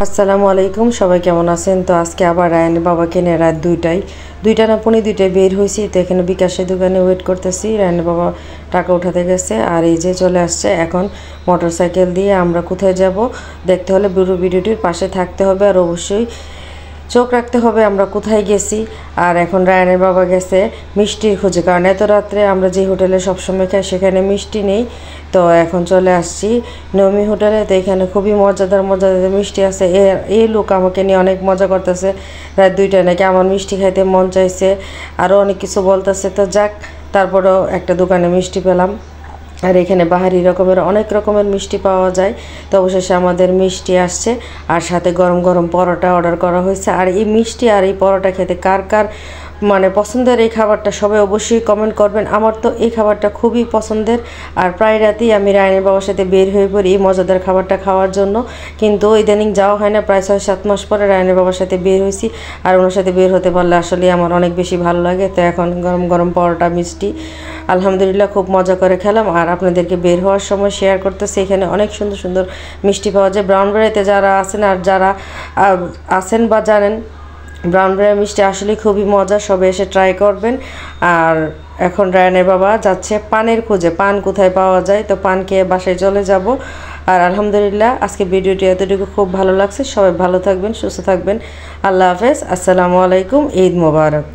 আসসালামু আলাইকুম, সবাই কেমন আছেন? তো আজকে আবার রায়ানের বাবাকে নিয়ে রাত দুইটা না পৌনে দুইটায় বের হয়েছি। তো এখানে বিকাশের দোকানে ওয়েট করতেছি। রায়ানের বাবা টাকা উঠাতে গেছে আর এই যে চলে আসছে। এখন মোটরসাইকেল দিয়ে আমরা কোথায় যাব দেখতে হলে পুরো ভিডিওটির পাশে থাকতে হবে আর অবশ্যই চোখ রাখতে হবে আমরা কোথায় গেছি। আর এখন রায়ানের বাবা গেছে মিষ্টির খোঁজে, কারণ এত রাত্রে আমরা যে হোটেলে সবসময় খাই সেখানে মিষ্টি নেই। তো এখন চলে আসছি নমি হোটেলে। তো এখানে খুবই মজাদার মিষ্টি আছে। এই লোক আমাকে নিয়ে অনেক মজা করতেছে। রাত দুইটায় নাকি আমার মিষ্টি খাইতে মন চাইছে, আরও অনেক কিছু বলতেছে। তো যাক, তারপরেও একটা দোকানে মিষ্টি পেলাম। আর এখানে বাহারি রকমের অনেক রকমের মিষ্টি পাওয়া যায়। তো অবশেষে আমাদের মিষ্টি আসছে আর সাথে গরম গরম পরোটা অর্ডার করা হয়েছে। আর এই মিষ্টি আর এই পরোটা খেতে কার কার পছন্দের এই খাবারটা সবাই অবশ্যই কমেন্ট করবেন। আমার তো এই খাবারটা খুবই পছন্দের। আর প্রায় রাতেই আমি রায়নের বাবার সাথে বের হয়ে পড়ি এই মজাদার খাবারটা খাওয়ার জন্য, কিন্তু ইদানিং যাওয়া হয় না। প্রায় 6-7 মাস পরে রায়নের বাবার সাথে বের হয়েছি। আর ওনার সাথে বের হতে পারলে আসলে আমার অনেক বেশি ভালো লাগে। তো এখন গরম গরম পরোটা মিষ্টি আলহামদুলিল্লাহ খুব মজা করে খেলাম আর আপনাদেরকে বের হওয়ার সময় শেয়ার করতেছি। এখানে অনেক সুন্দর সুন্দর মিষ্টি পাওয়া যায়। ব্রাউনবাড়িতে যারা আছেন আর যারা আছেন বা জানেন, ব্রাউনবাড়ি মিষ্টি আসলে খুবই মজা, সবে এসে ট্রাই করবেন। আর এখন রায়ানের বাবা যাচ্ছে পানের খোঁজে, পান কোথায় পাওয়া যায়। তো পান খেয়ে বাসায় চলে যাব। আর আলহামদুলিল্লাহ আজকে ভিডিওটি এতটুকু খুব ভালো লাগছে। সবাই ভালো থাকবেন, সুস্থ থাকবেন। আল্লাহ হাফেজ, আসসালামু আলাইকুম, ঈদ মোবারক।